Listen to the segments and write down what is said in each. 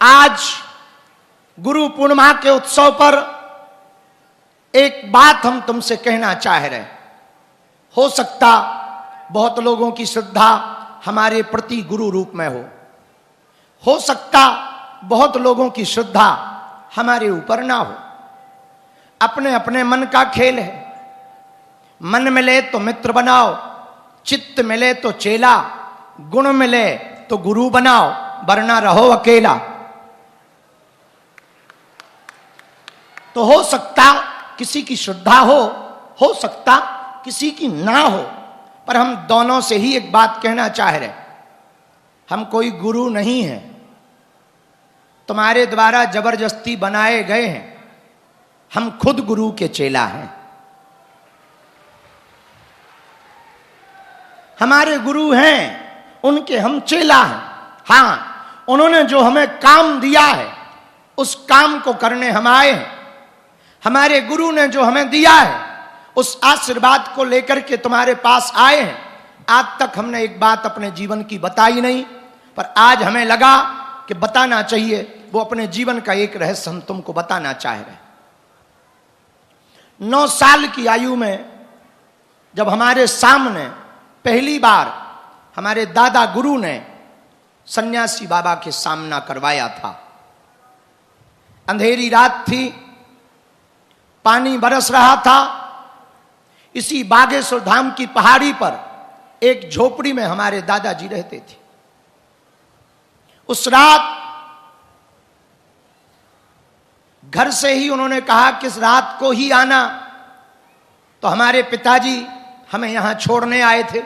आज गुरु पूर्णिमा के उत्सव पर एक बात हम तुमसे कहना चाह रहे हैं। हो सकता बहुत लोगों की श्रद्धा हमारे प्रति गुरु रूप में हो सकता बहुत लोगों की श्रद्धा हमारे ऊपर ना हो। अपने अपने मन का खेल है। मन मिले तो मित्र बनाओ, चित्त मिले तो चेला, गुण मिले तो गुरु बनाओ, वरना रहो अकेला। तो हो सकता किसी की श्रद्धा हो सकता किसी की ना हो, पर हम दोनों से ही एक बात कहना चाह रहे, हम कोई गुरु नहीं है, तुम्हारे द्वारा जबरदस्ती बनाए गए हैं। हम खुद गुरु के चेला हैं। हमारे गुरु हैं, उनके हम चेला हैं। हां, उन्होंने जो हमें काम दिया है उस काम को करने हम आए हैं। हमारे गुरु ने जो हमें दिया है उस आशीर्वाद को लेकर के तुम्हारे पास आए हैं। आज तक हमने एक बात अपने जीवन की बताई नहीं, पर आज हमें लगा कि बताना चाहिए। वो अपने जीवन का एक रहस्य हम तुमको बताना चाह रहे हैं। 9 साल की आयु में जब हमारे सामने पहली बार हमारे दादा गुरु ने सन्यासी बाबा के सामना करवाया था। अंधेरी रात थी, पानी बरस रहा था। इसी बागेश्वर धाम की पहाड़ी पर एक झोपड़ी में हमारे दादाजी रहते थे। उस रात घर से ही उन्होंने कहा कि इस रात को ही आना, तो हमारे पिताजी हमें यहां छोड़ने आए थे।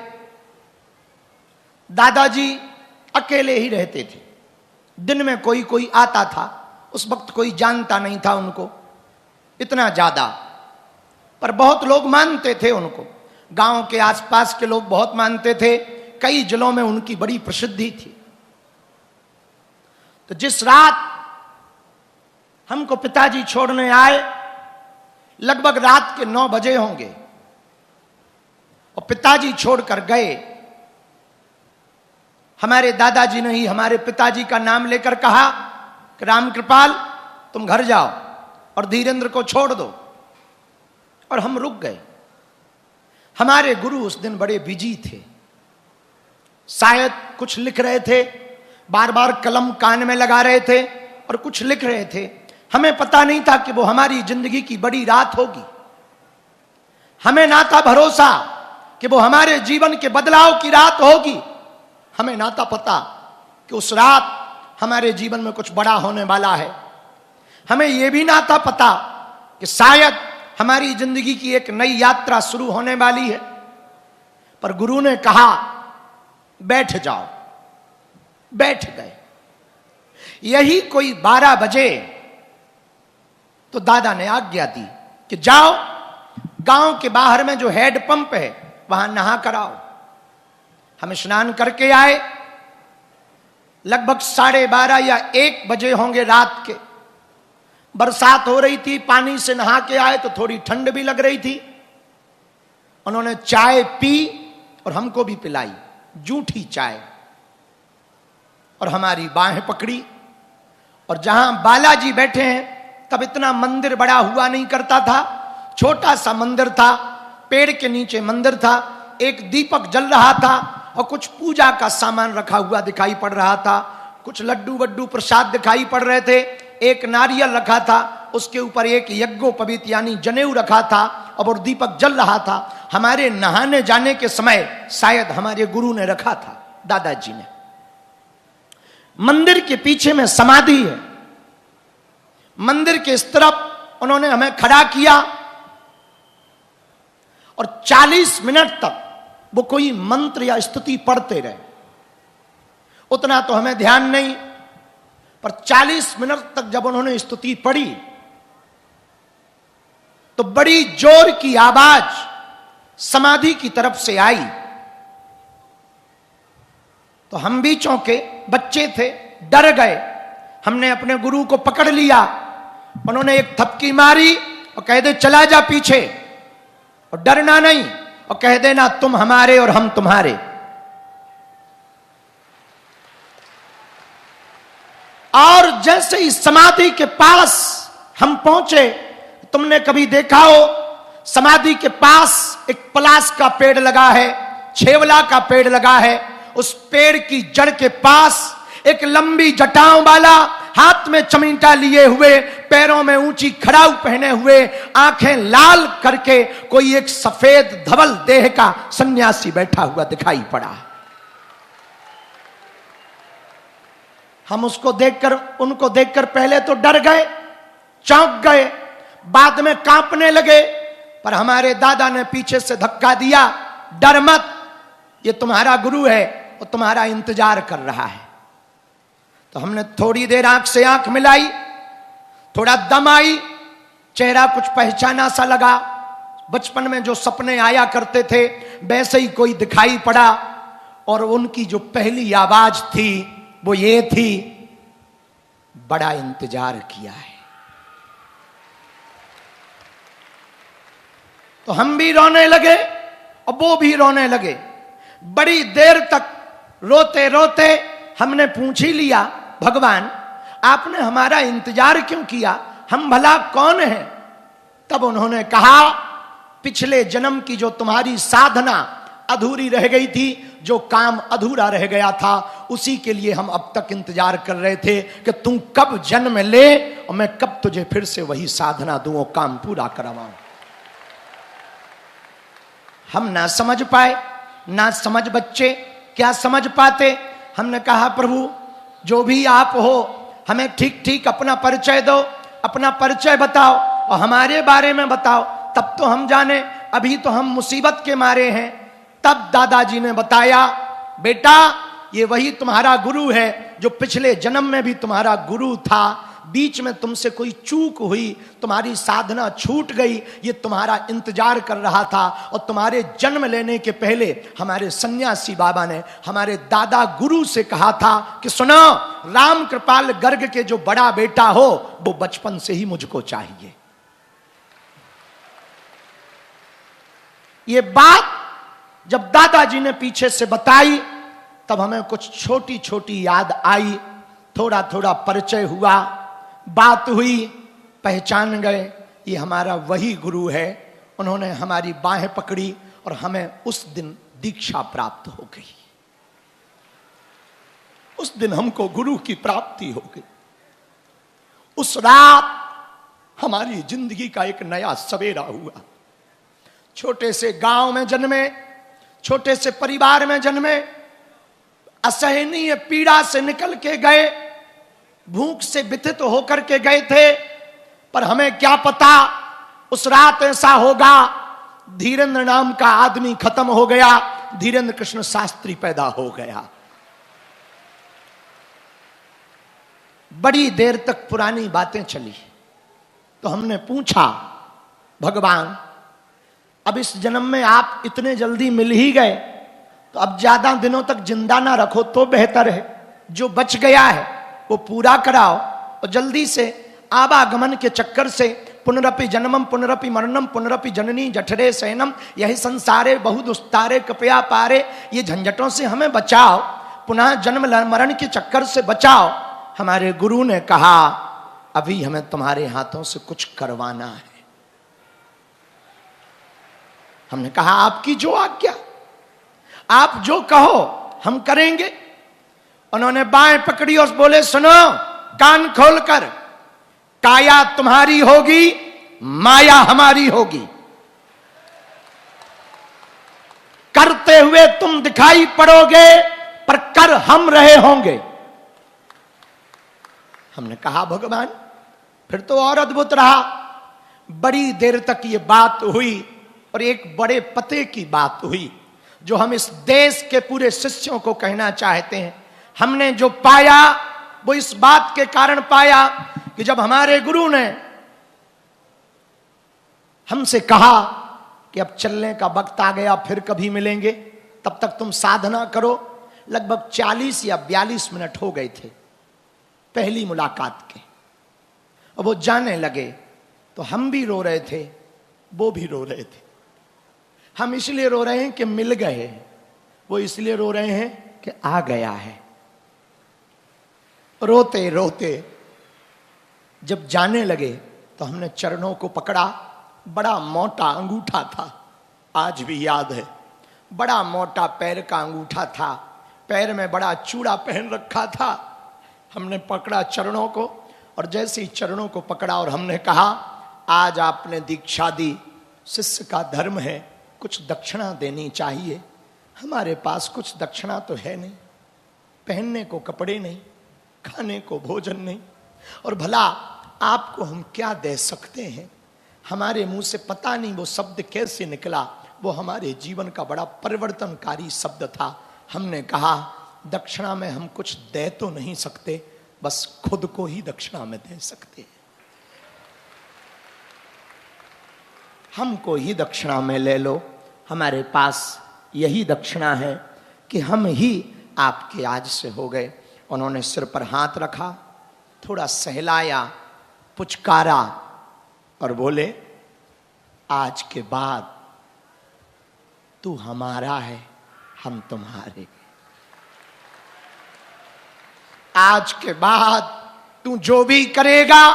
दादाजी अकेले ही रहते थे। दिन में कोई आता था। उस वक्त कोई जानता नहीं था उनको इतना ज्यादा, पर बहुत लोग मानते थे उनको। गांव के आसपास के लोग बहुत मानते थे। कई जिलों में उनकी बड़ी प्रसिद्धि थी। तो जिस रात हमको पिताजी छोड़ने आए, लगभग रात के 9 बजे होंगे, और पिताजी छोड़कर गए। हमारे दादाजी ने ही हमारे पिताजी का नाम लेकर कहा कि रामकृपाल, तुम घर जाओ और धीरेंद्र को छोड़ दो। और हम रुक गए। हमारे गुरु उस दिन बड़े बिजी थे। शायद कुछ लिख रहे थे, बार बार कलम कान में लगा रहे थे और कुछ लिख रहे थे। हमें पता नहीं था कि वो हमारी जिंदगी की बड़ी रात होगी। हमें ना था भरोसा कि वो हमारे जीवन के बदलाव की रात होगी। हमें ना था पता कि उस रात हमारे जीवन में कुछ बड़ा होने वाला है। हमें यह भी ना था पता कि शायद हमारी जिंदगी की एक नई यात्रा शुरू होने वाली है। पर गुरु ने कहा बैठ जाओ। बैठ गए। यही कोई 12 बजे तो दादा ने आज्ञा दी कि जाओ, गांव के बाहर में जो हेड पंप है वहां नहा कर आओ। हम स्नान करके आए। लगभग 12:30 या 1 बजे होंगे रात के। बरसात हो रही थी। पानी से नहा के आए तो थोड़ी ठंड भी लग रही थी। उन्होंने चाय पी और हमको भी पिलाई, जूठी चाय, और हमारी बाहें पकड़ी। और जहां बालाजी बैठे हैं तब इतना मंदिर बड़ा हुआ नहीं करता था। छोटा सा मंदिर था। पेड़ के नीचे मंदिर था। एक दीपक जल रहा था और कुछ पूजा का सामान रखा हुआ दिखाई पड़ रहा था। कुछ लड्डू वड्डू प्रसाद दिखाई पड़ रहे थे। एक नारियल रखा था, उसके ऊपर एक यज्ञोपवीत यानी जनेऊ रखा था, और दीपक जल रहा था। हमारे नहाने जाने के समय शायद हमारे गुरु ने रखा था, दादाजी ने। मंदिर के पीछे में समाधि है। मंदिर के इस तरफ उन्होंने हमें खड़ा किया और 40 मिनट तक वो कोई मंत्र या स्तुति पढ़ते रहे। उतना तो हमें ध्यान नहीं, पर 40 मिनट तक जब उन्होंने स्तुति पढ़ी तो बड़ी जोर की आवाज समाधि की तरफ से आई। तो हम भी चौंके, बच्चे थे, डर गए। हमने अपने गुरु को पकड़ लिया। उन्होंने एक थपकी मारी और कह दे चला जा पीछे, और डरना नहीं, और कह देना तुम हमारे और हम तुम्हारे। और जैसे ही समाधि के पास हम पहुंचे, तुमने कभी देखा हो समाधि के पास एक पलास का पेड़ लगा है, छेवला का पेड़ लगा है, उस पेड़ की जड़ के पास एक लंबी जटाओं वाला, हाथ में चमीटा लिए हुए, पैरों में ऊंची खड़ाऊ पहने हुए, आंखें लाल करके कोई एक सफेद धवल देह का सन्यासी बैठा हुआ दिखाई पड़ा। हम उसको देखकर, उनको देखकर पहले तो डर गए, चौंक गए, बाद में कांपने लगे, पर हमारे दादा ने पीछे से धक्का दिया, डर मत, ये तुम्हारा गुरु है, वो तुम्हारा इंतजार कर रहा है। तो हमने थोड़ी देर आंख से आंख मिलाई, थोड़ा दम आई, चेहरा कुछ पहचाना सा लगा, बचपन में जो सपने आया करते थे वैसे ही कोई दिखाई पड़ा, और उनकी जो पहली आवाज थी वो ये थी, बड़ा इंतजार किया है। तो हम भी रोने लगे और वो भी रोने लगे। बड़ी देर तक रोते रोते हमने पूछ ही लिया, भगवान आपने हमारा इंतजार क्यों किया, हम भला कौन हैं? तब उन्होंने कहा, पिछले जन्म की जो तुम्हारी साधना अधूरी रह गई थी, जो काम अधूरा रह गया था, उसी के लिए हम अब तक इंतजार कर रहे थे कि तू कब जन्म ले और मैं कब तुझे फिर से वही साधना दूं, काम पूरा करवाऊं। हम ना समझ पाए, ना समझ बच्चे क्या समझ पाते। हमने कहा, प्रभु जो भी आप हो, हमें ठीक ठीक अपना परिचय दो, अपना परिचय बताओ और हमारे बारे में बताओ, तब तो हम जाने, अभी तो हम मुसीबत के मारे हैं। तब दादाजी ने बताया, बेटा ये वही तुम्हारा गुरु है जो पिछले जन्म में भी तुम्हारा गुरु था, बीच में तुमसे कोई चूक हुई, तुम्हारी साधना छूट गई, ये तुम्हारा इंतजार कर रहा था, और तुम्हारे जन्म लेने के पहले हमारे सन्यासी बाबा ने हमारे दादा गुरु से कहा था कि सुनो, राम कृपाल गर्ग के जो बड़ा बेटा हो वो बचपन से ही मुझको चाहिए। ये बात जब दादाजी ने पीछे से बताई, तब हमें कुछ छोटी छोटी याद आई, थोड़ा थोड़ा परिचय हुआ, बात हुई, पहचान गए ये हमारा वही गुरु है। उन्होंने हमारी बाहें पकड़ी और हमें उस दिन दीक्षा प्राप्त हो गई। उस दिन हमको गुरु की प्राप्ति हो गई। उस रात हमारी जिंदगी का एक नया सवेरा हुआ। छोटे से गांव में जन्मे, छोटे से परिवार में जन्मे, असहनीय पीड़ा से निकल के गए, भूख से व्यथित होकर के गए थे, पर हमें क्या पता उस रात ऐसा होगा, धीरेन्द्र नाम का आदमी खत्म हो गया, धीरेन्द्र कृष्ण शास्त्री पैदा हो गया। बड़ी देर तक पुरानी बातें चली, तो हमने पूछा, भगवान अब इस जन्म में आप इतने जल्दी मिल ही गए, तो अब ज्यादा दिनों तक जिंदा ना रखो तो बेहतर है, जो बच गया है वो पूरा कराओ, और जल्दी से आवागमन के चक्कर से पुनरपि जन्मम पुनरपि मरणम पुनरपि जननी जठरे शयनम यही संसारे बहुदुस्तारे कृपया पारे, ये झंझटों से हमें बचाओ, पुनः जन्म मरण के चक्कर से बचाओ। हमारे गुरु ने कहा, अभी हमें तुम्हारे हाथों से कुछ करवाना है। हमने कहा, आपकी जो आज्ञा, आप जो कहो हम करेंगे। उन्होंने बाएं पकड़ी और बोले, सुनो कान खोलकर, काया तुम्हारी होगी, माया हमारी होगी। करते हुए तुम दिखाई पड़ोगे, पर कर हम रहे होंगे। हमने कहा, भगवान फिर तो और अद्भुत रहा। बड़ी देर तक ये बात हुई, और एक बड़े पते की बात हुई जो हम इस देश के पूरे शिष्यों को कहना चाहते हैं। हमने जो पाया वो इस बात के कारण पाया कि जब हमारे गुरु ने हमसे कहा कि अब चलने का वक्त आ गया, फिर कभी मिलेंगे, तब तक तुम साधना करो। लगभग 40 या 42 मिनट हो गए थे पहली मुलाकात के, और वो जाने लगे, तो हम भी रो रहे थे, वो भी रो रहे थे। हम इसलिए रो रहे हैं कि मिल गए, वो इसलिए रो रहे हैं कि आ गया है। रोते रोते जब जाने लगे तो हमने चरणों को पकड़ा। बड़ा मोटा अंगूठा था, आज भी याद है। बड़ा मोटा पैर का अंगूठा था, पैर में बड़ा चूड़ा पहन रखा था। हमने पकड़ा चरणों को, और जैसे ही चरणों को पकड़ा और हमने कहा, आज आपने दीक्षा दी, शिष्य का धर्म है, कुछ दक्षिणा देनी चाहिए। हमारे पास कुछ दक्षिणा तो है नहीं, पहनने को कपड़े नहीं, खाने को भोजन नहीं, और भला आपको हम क्या दे सकते हैं। हमारे मुंह से पता नहीं वो शब्द कैसे निकला, वो हमारे जीवन का बड़ा परिवर्तनकारी शब्द था। हमने कहा, दक्षिणा में हम कुछ दे तो नहीं सकते, बस खुद को ही दक्षिणा में दे सकते हैं। हमको ही दक्षिणा में ले लो, हमारे पास यही दक्षिणा है कि हम ही आपके आज से हो गए। उन्होंने सिर पर हाथ रखा, थोड़ा सहलाया, पुचकारा और बोले, आज के बाद तू हमारा है, हम तुम्हारे। आज के बाद तू जो भी करेगा,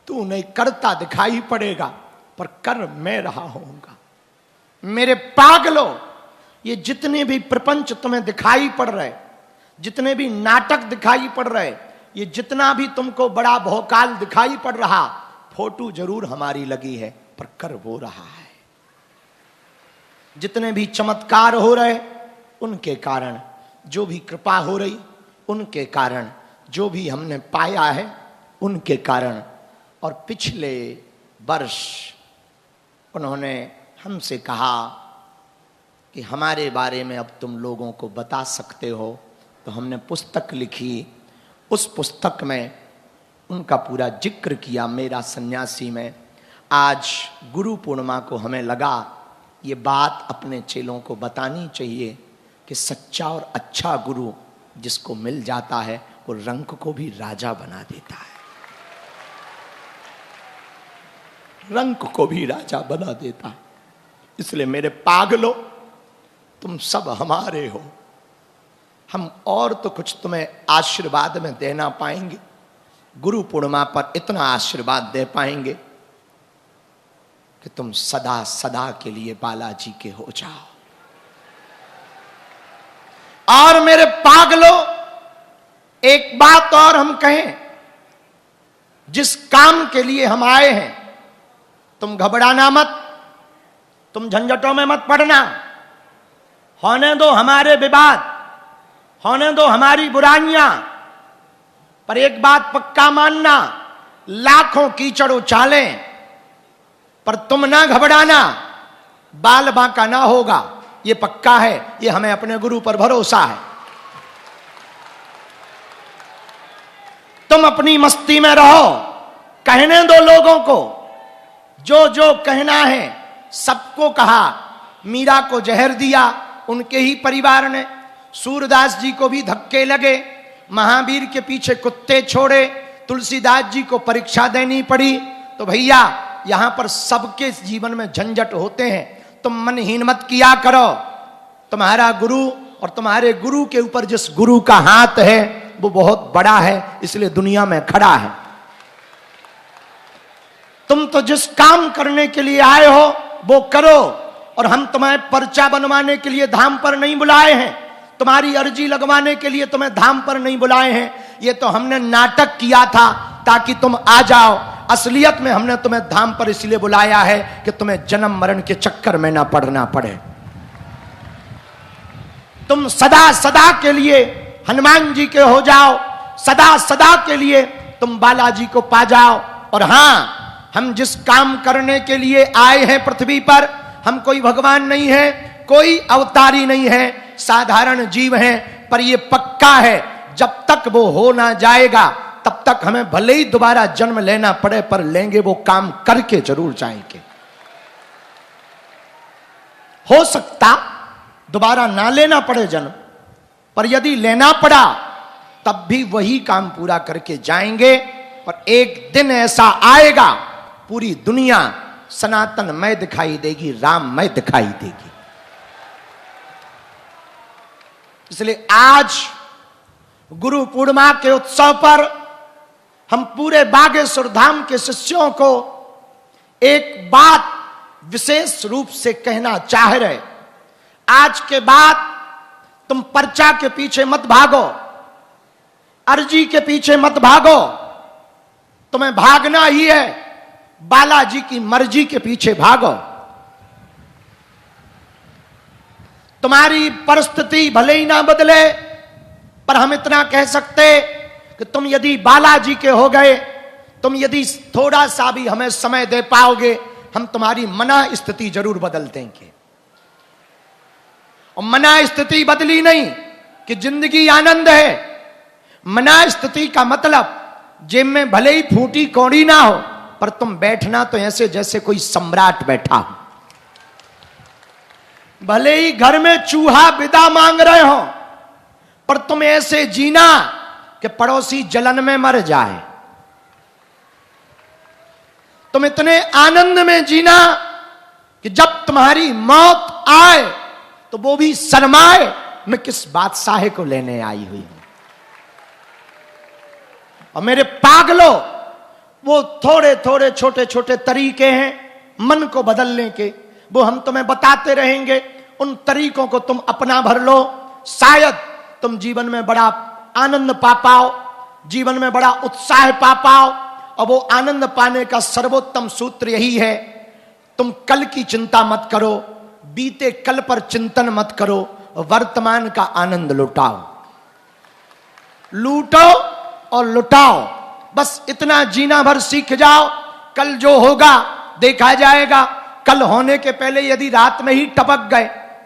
तू नहीं करता दिखाई पड़ेगा, पर कर मैं रहा होऊंगा। मेरे पागलों, ये जितने भी प्रपंच तुम्हें दिखाई पड़ रहे, जितने भी नाटक दिखाई पड़ रहे, ये जितना भी तुमको बड़ा भौकाल दिखाई पड़ रहा, फोटो जरूर हमारी लगी है, पर कर वो रहा है। जितने भी चमत्कार हो रहे, उनके कारण, जो भी कृपा हो रही उनके कारण, जो भी हमने पाया है उनके कारण। और पिछले वर्ष उन्होंने हमसे कहा कि हमारे बारे में अब तुम लोगों को बता सकते हो, तो हमने पुस्तक लिखी। उस पुस्तक में उनका पूरा जिक्र किया, मेरा सन्यासी में। आज गुरु पूर्णिमा को हमें लगा ये बात अपने चेलों को बतानी चाहिए कि सच्चा और अच्छा गुरु जिसको मिल जाता है, वो रंक को भी राजा बना देता है, रंक को भी राजा बना देता है। इसलिए मेरे पागलों, तुम सब हमारे हो। हम और तो कुछ तुम्हें आशीर्वाद में देना पाएंगे, गुरु पूर्णिमा पर इतना आशीर्वाद दे पाएंगे कि तुम सदा सदा के लिए बालाजी के हो जाओ। और मेरे पागलों, एक बात और हम कहें, जिस काम के लिए हम आए हैं, तुम घबराना मत, तुम झंझटों में मत पड़ना। होने दो हमारे विवाद, होने दो हमारी बुराइयां, पर एक बात पक्का मानना, लाखों कीचड़ उछालें, पर तुम ना घबराना, बाल बांका ना होगा, ये पक्का है। ये हमें अपने गुरु पर भरोसा है। तुम अपनी मस्ती में रहो, कहने दो लोगों को जो जो कहना है। सबको कहा, मीरा को जहर दिया उनके ही परिवार ने, सूरदास जी को भी धक्के लगे, महावीर के पीछे कुत्ते छोड़े, तुलसीदास जी को परीक्षा देनी पड़ी। तो भैया, यहां पर सबके जीवन में झंझट होते हैं, तुम मनहीन मत किया करो। तुम्हारा गुरु और तुम्हारे गुरु के ऊपर जिस गुरु का हाथ है वो बहुत बड़ा है, इसलिए दुनिया में खड़ा है। तुम तो जिस काम करने के लिए आए हो वो करो, और हम तुम्हें पर्चा बनवाने के लिए धाम पर नहीं बुलाए हैं, तुम्हारी अर्जी लगवाने के लिए तुम्हें धाम पर नहीं बुलाए हैं। ये तो हमने नाटक किया था ताकि तुम आ जाओ। असलियत में हमने तुम्हें धाम पर इसलिए बुलाया है कि तुम्हें जन्म मरण के चक्कर में ना पड़ना पड़े। तुम सदा सदा के लिए हनुमान जी के हो जाओ, सदा सदा के लिए तुम बालाजी को पा जाओ। और हां, हम जिस काम करने के लिए आए हैं पृथ्वी पर, हम कोई भगवान नहीं है, कोई अवतारी नहीं है, साधारण जीव हैं। पर यह पक्का है, जब तक वो हो ना जाएगा तब तक हमें भले ही दोबारा जन्म लेना पड़े, पर लेंगे वो काम करके जरूर जाएंगे। हो सकता दोबारा ना लेना पड़े जन्म, पर यदि लेना पड़ा तब भी वही काम पूरा करके जाएंगे। पर एक दिन ऐसा आएगा, पूरी दुनिया सनातनमय दिखाई देगी, राममय दिखाई देगी। इसलिए आज गुरु पूर्णिमा के उत्सव पर हम पूरे बागेश्वर धाम के शिष्यों को एक बात विशेष रूप से कहना चाह रहे। आज के बाद तुम पर्चा के पीछे मत भागो, अर्जी के पीछे मत भागो, तुम्हें भागना ही है बालाजी की मर्जी के पीछे भागो। तुम्हारी परिस्थिति भले ही ना बदले, पर हम इतना कह सकते कि तुम यदि बालाजी के हो गए, तुम यदि थोड़ा सा भी हमें समय दे पाओगे, हम तुम्हारी मना स्थिति जरूर बदल देंगे। और मना स्थिति बदली नहीं कि जिंदगी आनंद है। मना स्थिति का मतलब जेब में भले ही फूटी कौड़ी ना हो, पर तुम बैठना तो ऐसे जैसे कोई सम्राट बैठा हो। भले ही घर में चूहा विदा मांग रहे हो, पर तुम ऐसे जीना कि पड़ोसी जलन में मर जाए। तुम इतने आनंद में जीना कि जब तुम्हारी मौत आए तो वो भी शर्माए, मैं किस बादशाह को लेने आई हुई हूं। और मेरे पागलों, वो थोड़े थोड़े छोटे छोटे तरीके हैं मन को बदलने के, वो हम तुम्हें बताते रहेंगे। उन तरीकों को तुम अपना भर लो, शायद तुम जीवन में बड़ा आनंद पा पाओ, जीवन में बड़ा उत्साह पा पाओ। और वो आनंद पाने का सर्वोत्तम सूत्र यही है, तुम कल की चिंता मत करो, बीते कल पर चिंतन मत करो, वर्तमान का आनंद लुटाओ। लूटो और लुटाओ, बस इतना जीना भर सीख जाओ। कल जो होगा देखा जाएगा। कल होने के पहले यदि रात में ही टपक गए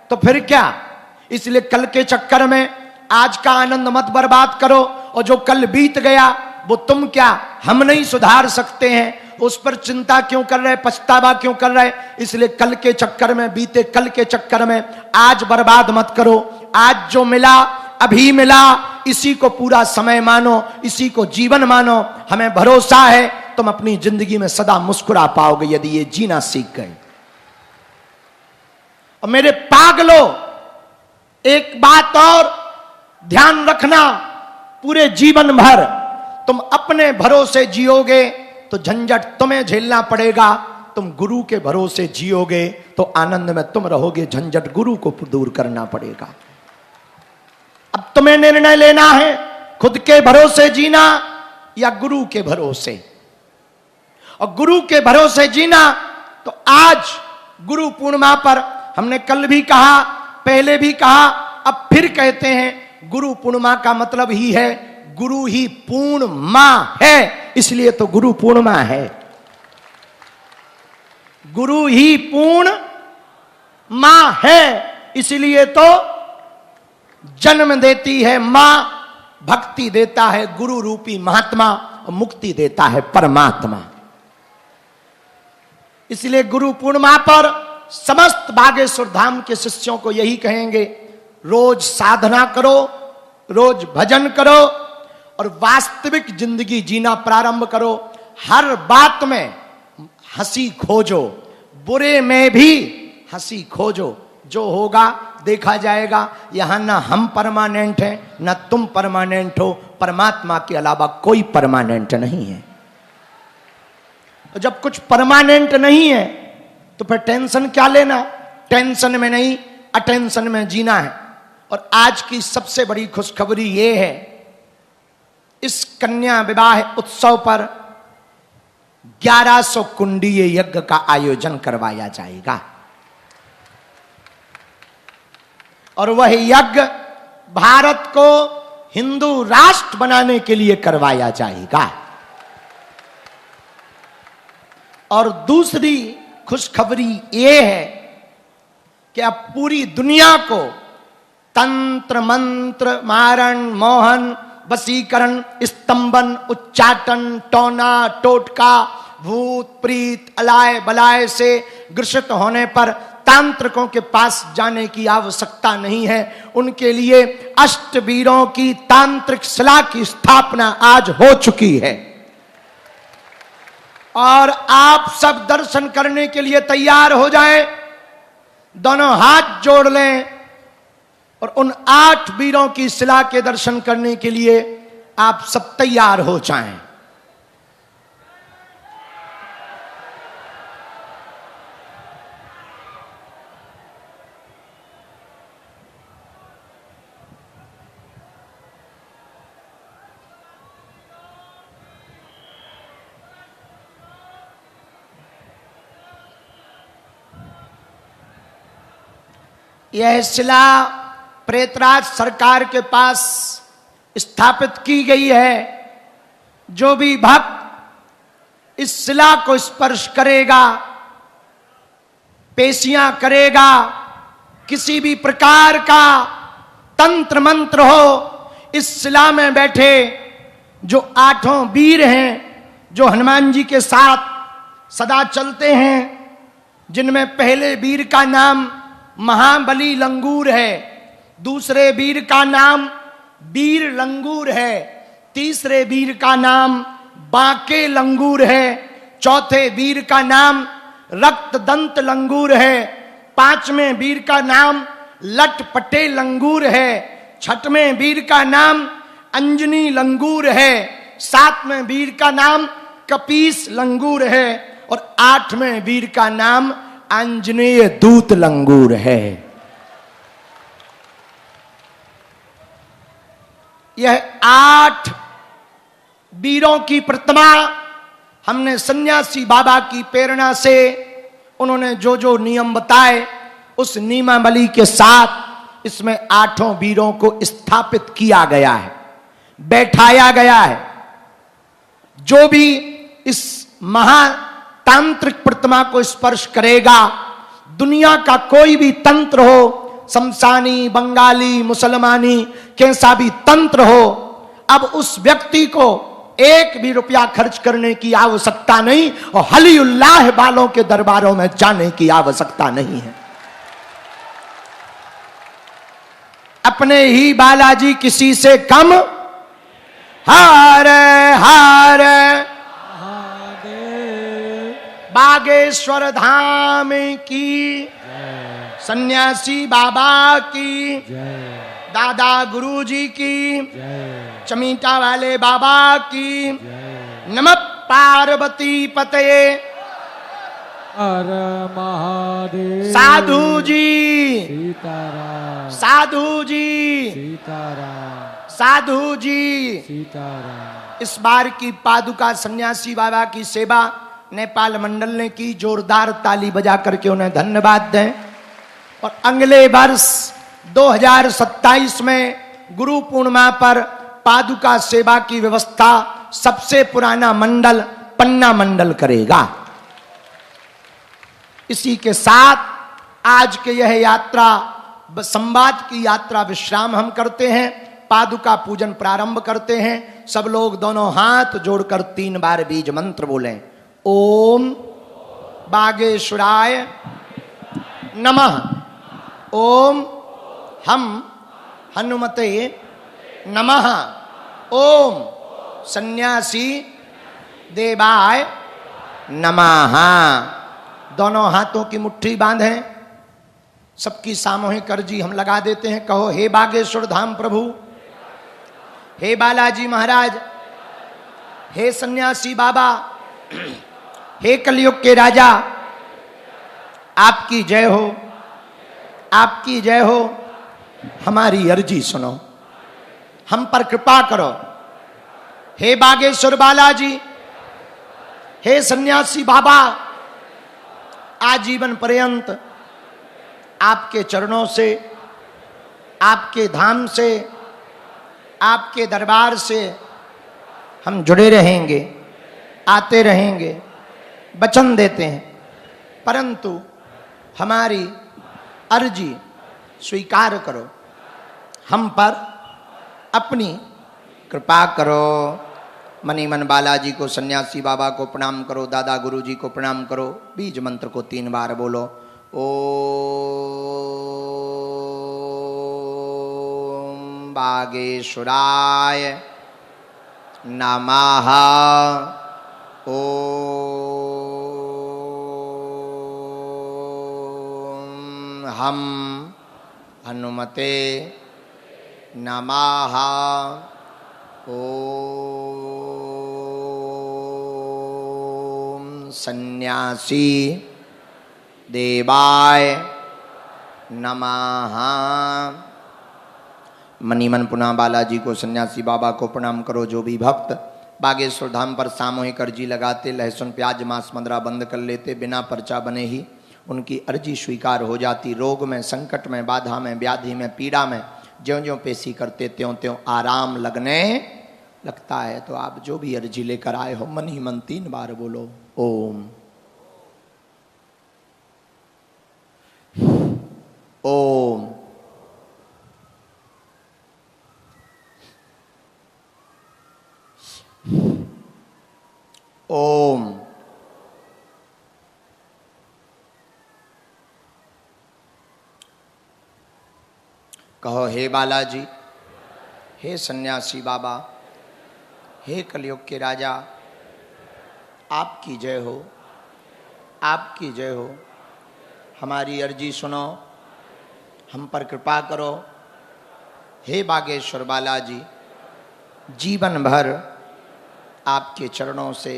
तो फिर क्या। इसलिए कल के चक्कर में आज का आनंद मत बर्बाद करो। और जो कल बीत गया वो तुम क्या हम नहीं सुधार सकते हैं, उस पर चिंता क्यों कर रहे, पछतावा क्यों कर रहे। इसलिए कल के चक्कर में, बीते कल के चक्कर में आज बर्बाद मत करो। आज जो मिला अभी मिला, इसी को पूरा समय मानो, इसी को जीवन मानो। हमें भरोसा है तुम अपनी जिंदगी में सदा मुस्कुरा पाओगे यदि ये जीना सीख गए। और मेरे पागलों, एक बात और ध्यान रखना, पूरे जीवन भर तुम अपने भरोसे जियोगे तो झंझट तुम्हें झेलना पड़ेगा। तुम गुरु के भरोसे जियोगे तो आनंद में तुम रहोगे, झंझट गुरु को दूर करना पड़ेगा। अब तुम्हें निर्णय लेना है, खुद के भरोसे जीना या गुरु के भरोसे। और गुरु के भरोसे जीना तो आज गुरु पूर्णिमा पर हमने कल भी कहा, पहले भी कहा, अब फिर कहते हैं, गुरु पूर्णिमा का मतलब ही है गुरु ही पूर्णिमा है, इसलिए तो गुरु पूर्णिमा है। गुरु ही पूर्णिमा है, इसलिए तो जन्म देती है मां, भक्ति देता है गुरु रूपी महात्मा, और मुक्ति देता है परमात्मा। इसलिए गुरु पूर्णिमा पर समस्त बागेश्वर धाम के शिष्यों को यही कहेंगे, रोज साधना करो, रोज भजन करो और वास्तविक जिंदगी जीना प्रारंभ करो। हर बात में हंसी खोजो, बुरे में भी हंसी खोजो। जो होगा देखा जाएगा। यहां ना हम परमानेंट हैं ना तुम परमानेंट हो, परमात्मा के अलावा कोई परमानेंट नहीं है। तो जब कुछ परमानेंट नहीं है तो फिर टेंशन क्या लेना। टेंशन में नहीं, अटेंशन में जीना है। और आज की सबसे बड़ी खुशखबरी ये है, इस कन्या विवाह उत्सव पर 1100 कुंडीय यज्ञ का आयोजन करवाया जाएगा। और वह यज्ञ भारत को हिंदू राष्ट्र बनाने के लिए करवाया जाएगा। और दूसरी खुशखबरी यह है कि अब पूरी दुनिया को तंत्र मंत्र मारण मोहन वशीकरण स्तंभन उच्चाटन टोना टोटका भूत प्रीत अलाय बलाय से ग्रसित होने पर तांत्रिकों के पास जाने की आवश्यकता नहीं है। उनके लिए अष्टवीरों की तांत्रिक शिला की स्थापना आज हो चुकी है। और आप सब दर्शन करने के लिए तैयार हो जाएं, दोनों हाथ जोड़ लें और उन 8 वीरों की शिला के दर्शन करने के लिए आप सब तैयार हो जाएं। यह शिला प्रेतराज सरकार के पास स्थापित की गई है। जो भी भक्त इस शिला को स्पर्श करेगा, पेशियां करेगा, किसी भी प्रकार का तंत्र मंत्र हो, इस शिला में बैठे जो 8 वीर हैं, जो हनुमान जी के साथ सदा चलते हैं, जिनमें पहले वीर का नाम महाबली लंगूर है, दूसरे वीर का नाम वीर लंगूर है, तीसरे वीर का नाम बांके लंगूर है, चौथे वीर का नाम रक्त दंत लंगूर है, 5वें वीर का नाम लटपटे लंगूर है, 6वें वीर का नाम अंजनी लंगूर है, 7वें वीर का नाम कपीस लंगूर है और 8वें वीर का नाम आंजनेय दूत लंगूर है। यह 8 वीरों की प्रतिमा हमने सन्यासी बाबा की प्रेरणा से, उन्होंने जो जो नियम बताए उस नियमावली के साथ इसमें 8 वीरों को स्थापित किया गया है, बैठाया गया है। जो भी इस महातांत्रिक प्रतिमा को स्पर्श करेगा, दुनिया का कोई भी तंत्र हो, शमशानी, बंगाली, मुसलमानी, कैसा भी तंत्र हो, अब उस व्यक्ति को 1 भी रुपया खर्च करने की आवश्यकता नहीं और हलीउल्लाह वालों के दरबारों में जाने की आवश्यकता नहीं है। अपने ही बालाजी किसी से कम, हर हर बागेश्वर धाम की, सन्यासी बाबा की, दादा गुरुजी की, चमीटा वाले बाबा की, नमः पार्वती पतये हर महादेव। साधु जी सीताराम, साधु जी सीताराम, साधु जी। सीताराम। इस बार की पादुका सन्यासी बाबा की सेवा नेपाल मंडल ने की, जोरदार ताली बजा करके उन्हें धन्यवाद दें। और अगले वर्ष 2027 में गुरु पूर्णिमा पर पादुका सेवा की व्यवस्था सबसे पुराना मंडल पन्ना मंडल करेगा। इसी के साथ आज के यह यात्रा संवाद की यात्रा विश्राम हम करते हैं, पादुका पूजन प्रारंभ करते हैं। सब लोग दोनों हाथ जोड़कर 3 बार बीज मंत्र बोलें। ओम बागेश्वराय नमः, ओम हम हनुमते नमः, ओम सन्यासी देवाय नमः। दोनों हाथों की मुट्ठी बांधें, सबकी सामूहिक अर्जी हम लगा देते हैं। कहो, हे बागेश्वर धाम प्रभु, हे बालाजी महाराज, हे सन्यासी बाबा, हे कलयुग के राजा, आपकी जय हो, आपकी जय हो। हमारी अर्जी सुनो, हम पर कृपा करो। हे बागेश्वर बालाजी, हे सन्यासी बाबा, आजीवन पर्यंत आपके चरणों से, आपके धाम से, आपके दरबार से हम जुड़े रहेंगे, आते रहेंगे, वचन देते हैं। परंतु हमारी अर्जी स्वीकार करो, हम पर अपनी कृपा करो। मनी मन बालाजी को, सन्यासी बाबा को प्रणाम करो, दादा गुरुजी को प्रणाम करो। बीज मंत्र को 3 बार बोलो। ओम बागेश्वराय नमः। ओम हम हनुमते नमः। ओम सन्यासी देवाय नमः। मनीमन पुनः बालाजी को, सन्यासी बाबा को प्रणाम करो। जो भी भक्त बागेश्वर धाम पर सामूहिक अर्जी लगाते, लहसुन प्याज मांस मदिरा बंद कर लेते, बिना पर्चा बने ही उनकी अर्जी स्वीकार हो जाती। रोग में, संकट में, बाधा में, व्याधि में, पीड़ा में ज्यों ज्यों पेशी करते त्यों त्यों आराम लगने लगता है। तो आप जो भी अर्जी लेकर आए हो, मन ही मन 3 बार बोलो ओम। ओम। ओम। कहो, हे बालाजी, हे सन्यासी बाबा, हे कलयुग के राजा, आपकी जय हो, आपकी जय हो। हमारी अर्जी सुनो, हम पर कृपा करो। हे बागेश्वर बालाजी, जीवन भर आपके चरणों से,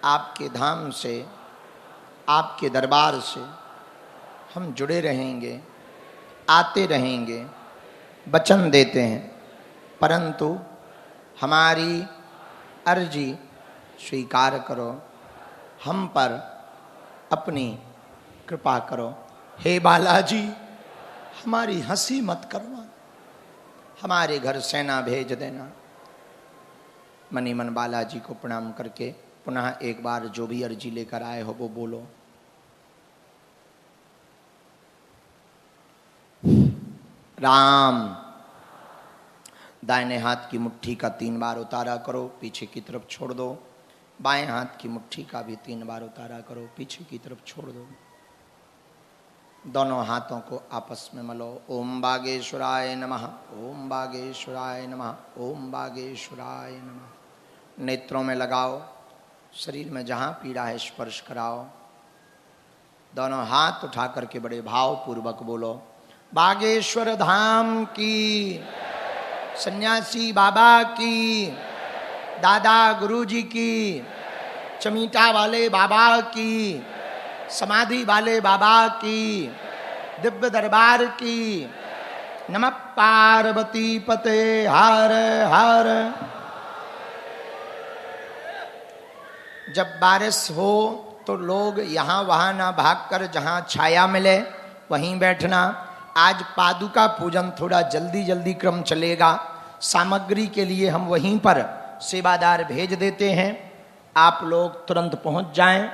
आपके धाम से, आपके दरबार से हम जुड़े रहेंगे, आते रहेंगे, वचन देते हैं। परंतु हमारी अर्जी स्वीकार करो, हम पर अपनी कृपा करो। हे बालाजी, हमारी हंसी मत करना, हमारे घर सेना भेज देना। मनी मन बालाजी को प्रणाम करके पुनः एक बार जो भी अर्जी लेकर आए हो वो बोलो। राम। दाहिने हाथ की मुट्ठी का 3 बार उतारा करो, पीछे की तरफ छोड़ दो। बाएं हाथ की मुट्ठी का भी 3 बार उतारा करो, पीछे की तरफ छोड़ दो। दोनों हाथों को आपस में मलो। ओम बागेश्वराय नमः, ओम बागेश्वराय नमः, ओम बागेश्वराय नमः। नेत्रों में लगाओ, शरीर में जहाँ पीड़ा है स्पर्श कराओ। दोनों हाथ उठा करके बड़े भाव पूर्वक बोलो, बागेश्वर धाम की, सन्यासी बाबा की, दादा गुरुजी की, चमीटा वाले बाबा की, समाधि वाले बाबा की, दिव्य दरबार की। नमः पार्वती पते हर हर। जब बारिश हो तो लोग यहाँ वहाँ ना भागकर जहाँ छाया मिले वहीं बैठना। आज पादुका पूजन थोड़ा जल्दी जल्दी क्रम चलेगा। सामग्री के लिए हम वहीं पर सेवादार भेज देते हैं, आप लोग तुरंत पहुंच जाएं।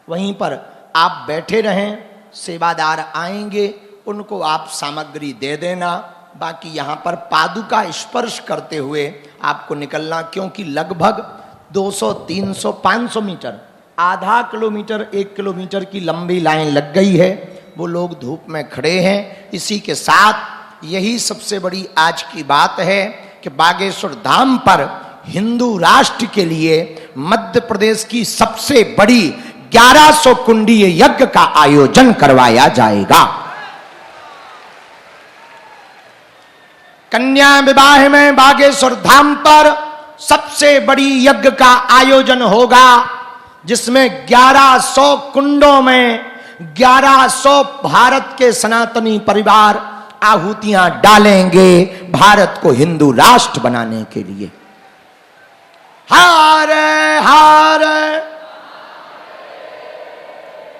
वहीं पर आप बैठे रहें, सेवादार आएंगे, उनको आप सामग्री दे देना। बाकी यहाँ पर पादुका स्पर्श करते हुए आपको निकलना, क्योंकि लगभग 200, 300, 500 मीटर, आधा किलोमीटर, 1 किलोमीटर की लंबी लाइन लग गई है। वो लोग धूप में खड़े हैं। इसी के साथ यही सबसे बड़ी आज की बात है कि बागेश्वर धाम पर हिंदू राष्ट्र के लिए मध्य प्रदेश की सबसे बड़ी 1100 कुंडीय यज्ञ का आयोजन करवाया जाएगा। कन्या विवाह में बागेश्वर धाम पर सबसे बड़ी यज्ञ का आयोजन होगा, जिसमें 1100 कुंडों में 1100 भारत के सनातनी परिवार आहुतियां डालेंगे भारत को हिंदू राष्ट्र बनाने के लिए। हर हर।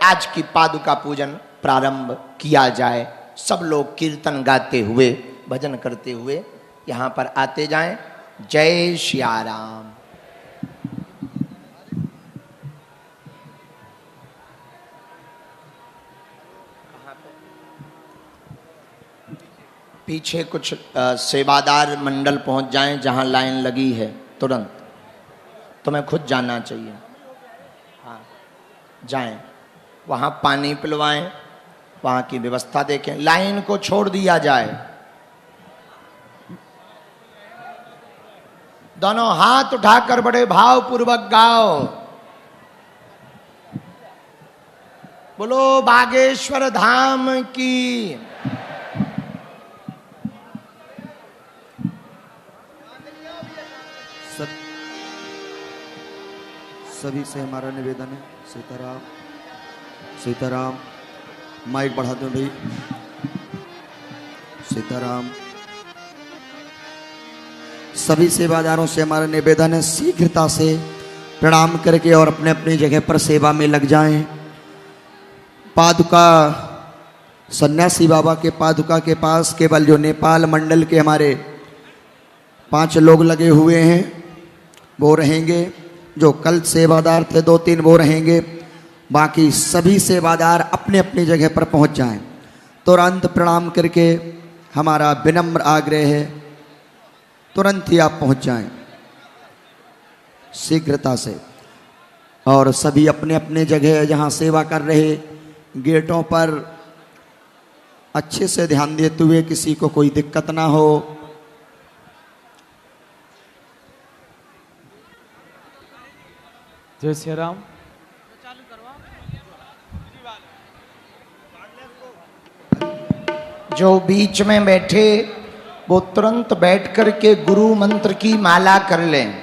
आज की पादुका पूजन प्रारंभ किया जाए। सब लोग कीर्तन गाते हुए, भजन करते हुए यहां पर आते जाएं। जय श्री राम। पीछे कुछ सेवादार मंडल पहुंच जाएं, जहां लाइन लगी है तुरंत। तुम्हें खुद जाना चाहिए। हाँ, जाएं, वहां पानी पिलवाएं, वहां की व्यवस्था देखें। लाइन को छोड़ दिया जाए। दोनों हाथ उठाकर बड़े भाव पूर्वक गाओ, बोलो बागेश्वर धाम की, सभी से हमारा निवेदन है। सीताराम सीताराम। माइक बढ़ा दो भाई। सीताराम। सभी सेवादारों से हमारा निवेदन है, शीघ्रता से प्रणाम करके और अपने अपनी जगह पर सेवा में लग जाएं। पादुका सन्यासी बाबा के पादुका के पास केवल जो नेपाल मंडल के हमारे 5 लोग लगे हुए हैं वो रहेंगे। जो कल सेवादार थे 2-3 वो रहेंगे। बाकी सभी सेवादार अपने अपनी जगह पर पहुंच जाएं। तुरंत प्रणाम करके हमारा विनम्र आग्रह है, तुरंत ही आप पहुंच जाएं शीघ्रता से। और सभी अपने अपने जगह जहां सेवा कर रहे गेटों पर अच्छे से ध्यान देते हुए, किसी को कोई दिक्कत ना हो। जय श्री राम। जो बीच में बैठे वो तुरंत बैठ कर के गुरु मंत्र की माला कर लें।